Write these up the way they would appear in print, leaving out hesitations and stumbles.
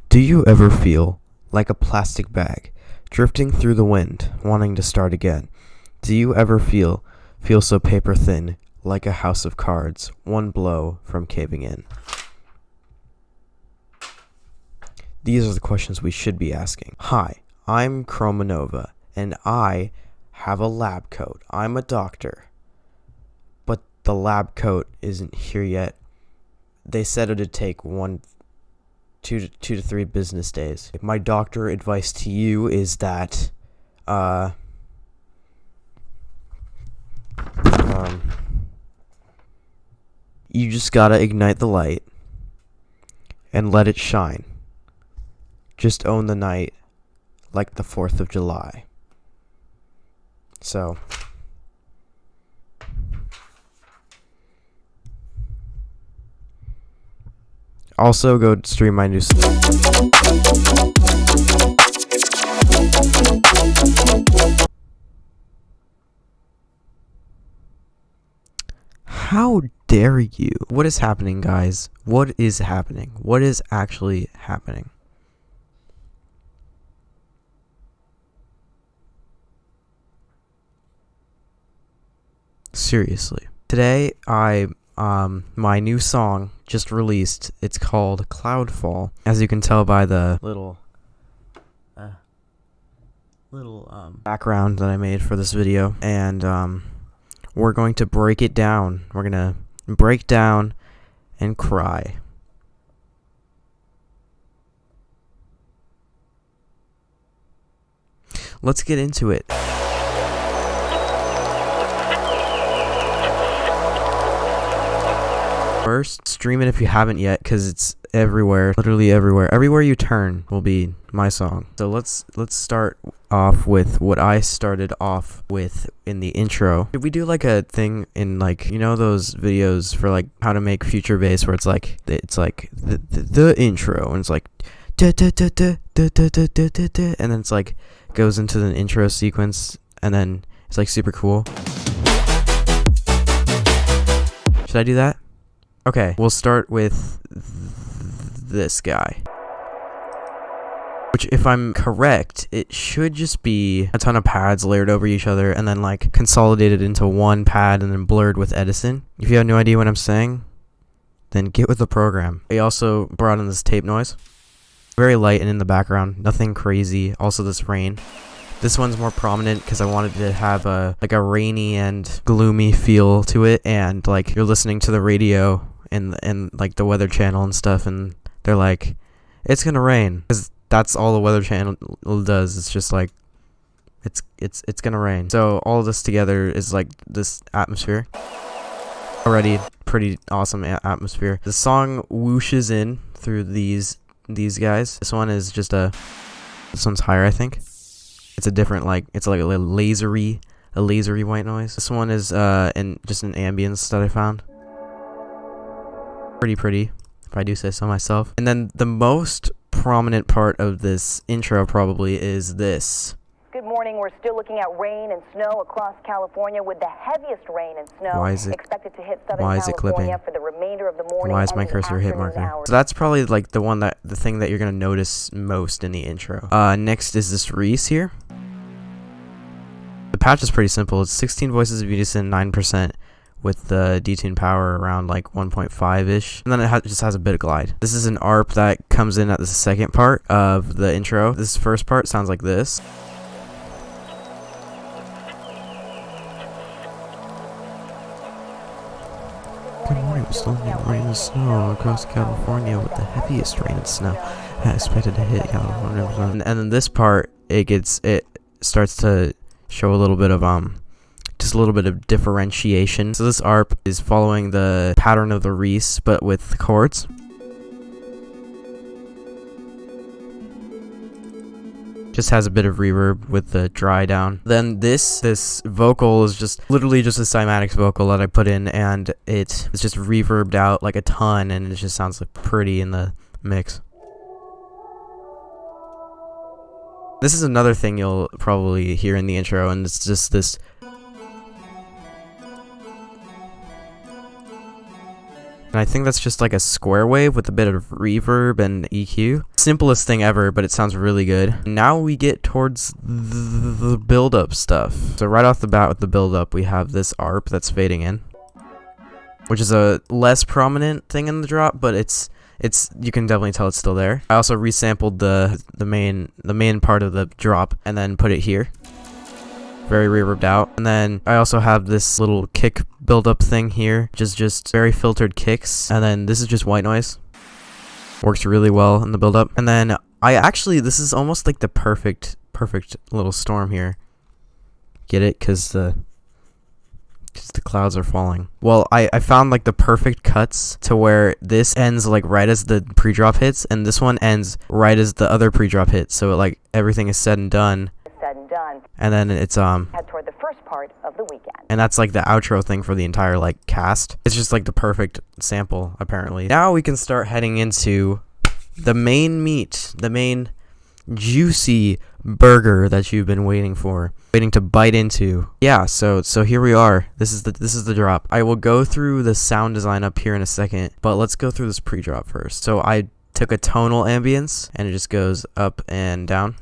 Do you ever feel like a plastic bag, drifting through the wind, wanting to start again? Do you ever feel so paper thin, like a house of cards, one blow from caving in? These are the questions we should be asking. Hi, I'm Chromanova, and I have a lab coat. I'm a doctor. But the lab coat isn't here yet. They said it'd take 2 to 3 business days. My doctor advice to you is that you just gotta ignite the light and let it shine. Just own the night like the 4th of July. So also go stream my new How dare you? What is happening, guys? What is happening? What is actually happening? Seriously. Today my new song just released. It's called Cloudfall. As you can tell by the little background that I made for this video, and we're going to break it down. We're gonna break down and cry. Let's get into it. First, stream it if you haven't yet, because it's everywhere, literally everywhere. Everywhere you turn will be my song. So let's start off with what I started off with in the intro. If we do like a thing in, like, you know those videos for like how to make future bass where it's like the intro, and it's like and then it's like goes into the intro sequence, and then it's like super cool. Should I do that? Okay, we'll start with this guy. Which, if I'm correct, it should just be a ton of pads layered over each other and then like consolidated into one pad and then blurred with Edison. If you have no idea what I'm saying, then get with the program. I also brought in this tape noise. Very light and in the background, nothing crazy. Also this rain. This one's more prominent because I wanted to have a rainy and gloomy feel to it, and like you're listening to the radio and like the Weather Channel and stuff, and they're like, it's gonna rain, because that's all the Weather Channel does. It's just like it's gonna rain. So all of this together is like this atmosphere. Already pretty awesome atmosphere. The song whooshes in through these guys. This one is just this one's higher, I think. It's a different, like, it's like a lasery white noise. This one is just an ambience that I found. Pretty, if I do say so myself. And then the most prominent part of this intro probably is this. Good morning. We're still looking at rain and snow across California, with the heaviest rain and snow expected to hit Southern California for the remainder of the morning. Why is my cursor hit marker? So that's probably like the thing that you're gonna notice most in the intro. Next is this Reese here. The patch is pretty simple. It's 16 voices of unison, 9%, with the detune power around like 1.5-ish. And then it just has a bit of glide. This is an ARP that comes in at the second part of the intro. This first part sounds like this. Good morning. We're still getting rain and snow across California, with the heaviest rain and snow expected to hit California. And then this part, it starts to show a little bit of just a little bit of differentiation. So this ARP is following the pattern of the Reese, but with chords. Just has a bit of reverb with the dry down. Then this vocal is just literally just a cymatics vocal that I put in, and it's just reverbed out like a ton, and it just sounds like pretty in the mix. This is another thing you'll probably hear in the intro, and it's just this. And And I think that's just like a square wave with a bit of reverb and EQ. Simplest thing ever, but it sounds really good. Now we get towards the build-up stuff. So right off the bat with the build-up, we have this ARP that's fading in, which is a less prominent thing in the drop, but it's you can definitely tell it's still there. I also resampled the main part of the drop and then put it here. Very reverbed out. And then I also have this little kick build-up thing here, which is just very filtered kicks. And then this is just white noise. Works really well in the build-up. And then this is almost like the perfect little storm here. Get it? Because the clouds are falling. Well, I found like the perfect cuts to where this ends like right as the pre-drop hits, and this one ends right as the other pre-drop hits. So like everything is said and done. And then it's head toward the first part of the weekend. And that's like the outro thing for the entire like cast. It's just like the perfect sample apparently. Now we can start heading into the main meat, the main juicy burger that you've been waiting to bite into. Yeah, so here we are. This is the drop. I will go through the sound design up here in a second, but let's go through this pre-drop first. So I took a tonal ambience and it just goes up and down.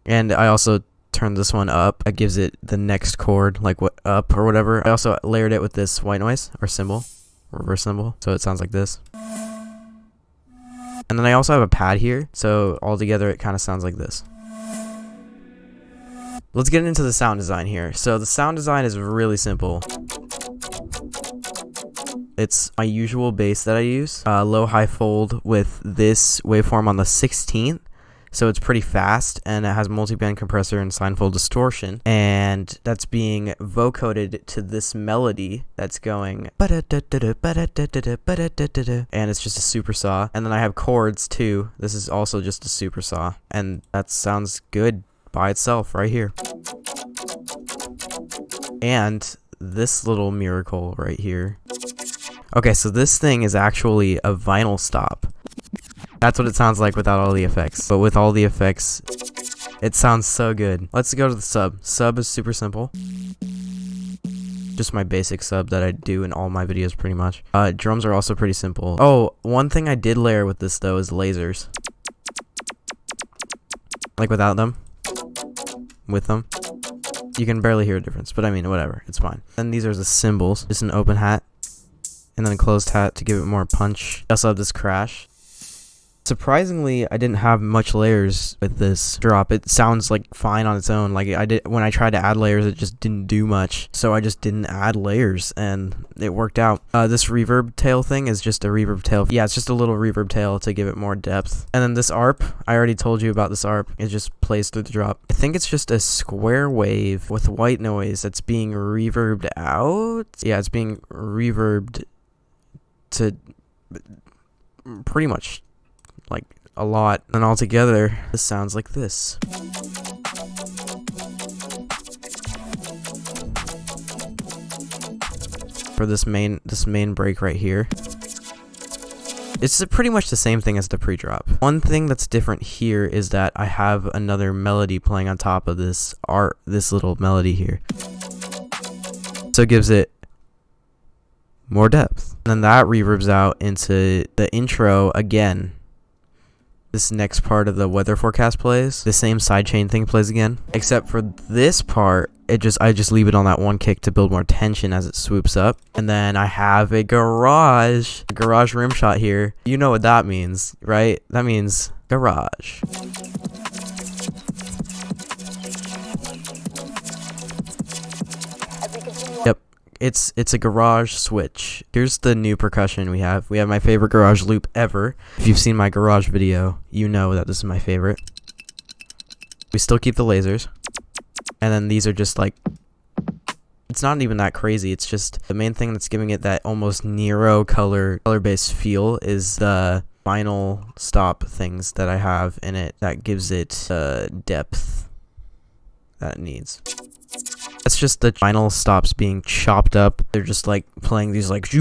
And I also turned this one up. It gives it the next chord, like what up or whatever. I also layered it with this white noise or cymbal, reverse cymbal, so it sounds like this. And then I also have a pad here, so altogether it kind of sounds like this. Let's get into the sound design here. So the sound design is really simple. It's my usual bass that I use, low high fold with this waveform on the 16th. So it's pretty fast, and it has multiband compressor and signfold distortion, and that's being vocoded to this melody that's going, and it's just a super saw. And then I have chords too. This is also just a super saw, and that sounds good by itself right here. And this little miracle right here. Okay, so this thing is actually a vinyl stop. That's what it sounds like without all the effects. But with all the effects, it sounds so good. Let's go to the sub. Sub is super simple. Just my basic sub that I do in all my videos pretty much. Drums are also pretty simple. Oh, one thing I did layer with this though is lasers. Like without them. With them. You can barely hear a difference, but I mean, whatever. It's fine. And these are the cymbals. Just an open hat. And then a closed hat to give it more punch. I also have this crash. Surprisingly, I didn't have much layers with this drop. It sounds like fine on its own. Like when I tried to add layers, it just didn't do much. So I just didn't add layers and it worked out. This reverb tail thing is just a reverb tail. Yeah, it's just a little reverb tail to give it more depth. And then this ARP, I already told you about this ARP. It just plays through the drop. I think it's just a square wave with white noise that's being reverbed out. Yeah, it's being reverbed to pretty much like a lot, and altogether this sounds like this. For this main break right here, it's pretty much the same thing as the pre-drop. One thing that's different here is that I have another melody playing on top of this little melody here, so it gives it more depth. And then that reverbs out into the intro again. This next part of the weather forecast plays. The same sidechain thing plays again. Except for this part, I just leave it on that one kick to build more tension as it swoops up. And then I have a garage rim shot here. You know what that means, right? That means garage. Yep. It's a garage switch. Here's the new percussion we have. We have my favorite garage loop ever. If you've seen my garage video, you know that this is my favorite. We still keep the lasers. And then these are just like, it's not even that crazy. It's just the main thing that's giving it that almost Nero color-based feel is the vinyl stop things that I have in it that gives it depth that it needs. That's just the vinyl stops being chopped up. They're just like playing these like. I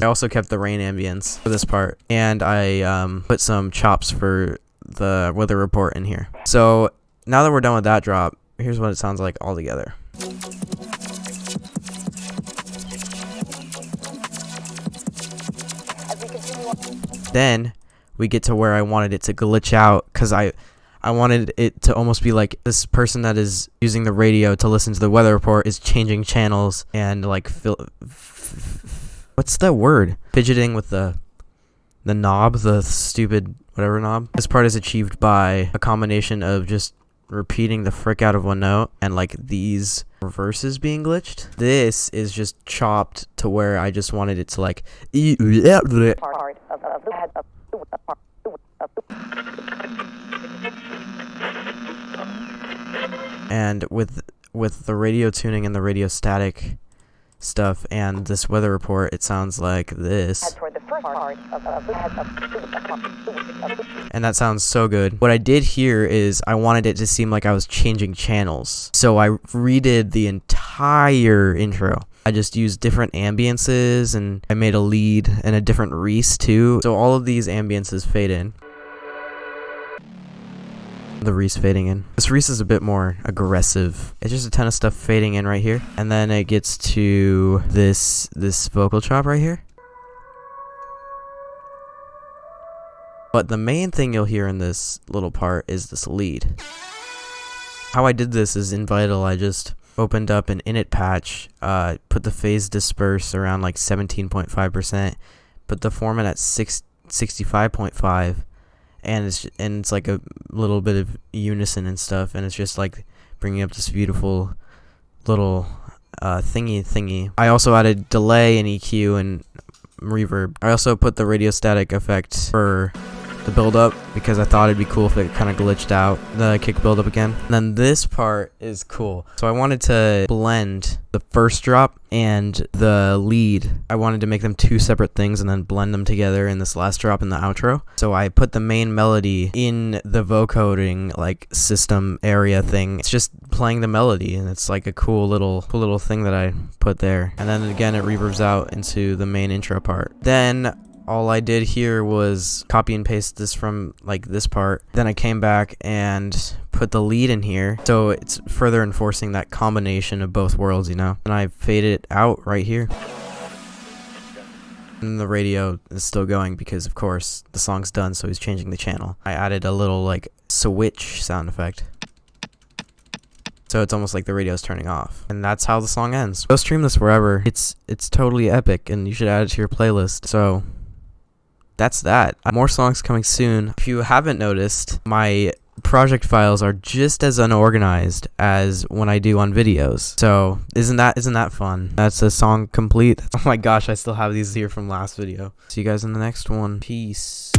also kept the rain ambience for this part, and I put some chops for the weather report in here. So now that we're done with that drop, here's what it sounds like all together. Then we get to where I wanted it to glitch out, because I wanted it to almost be like this person that is using the radio to listen to the weather report is changing channels and like what's that word? Fidgeting with the knob, the stupid whatever knob. This part is achieved by a combination of just repeating the frick out of one note and like these reverses being glitched. This is just chopped to where I just wanted it to like and with the radio tuning and the radio static stuff and this weather report, it sounds like this. And that sounds so good. What I did here is I wanted it to seem like I was changing channels. So I redid the entire intro. I just used different ambiances, and I made a lead and a different Reese too. So all of these ambiances fade in. The Reese fading in. This Reese is a bit more aggressive. It's just a ton of stuff fading in right here. And then it gets to this vocal chop right here. But the main thing you'll hear in this little part is this lead. How I did this is in Vital, I just opened up an init patch, put the phase disperse around like 17.5%, put the format at 65.5, and it's like a little bit of unison and stuff, and it's just like bringing up this beautiful little thingy. I also added delay and EQ and reverb. I also put the radio static effect for the build up because I thought it'd be cool if it kind of glitched out the kick build up again. And then this part is cool. So I wanted to blend the first drop and the lead. I wanted to make them two separate things and then blend them together in this last drop in the outro. So I put the main melody in the vocoding like system area thing. It's just playing the melody, and it's like a cool little thing that I put there. And then again it reverbs out into the main intro part. Then all I did here was copy and paste this from like this part. Then I came back and put the lead in here, so it's further enforcing that combination of both worlds, you know. And I faded it out right here. And the radio is still going because of course the song's done, so he's changing the channel. I added a little like switch sound effect. So it's almost like the radio's turning off. And that's how the song ends. Go stream this wherever. It's totally epic, and you should add it to your playlist. So that's that. More songs coming soon. If you haven't noticed, my project files are just as unorganized as when I do on videos. So isn't that fun? That's a song complete. Oh my gosh, I still have these here from last video. See you guys in the next one. Peace.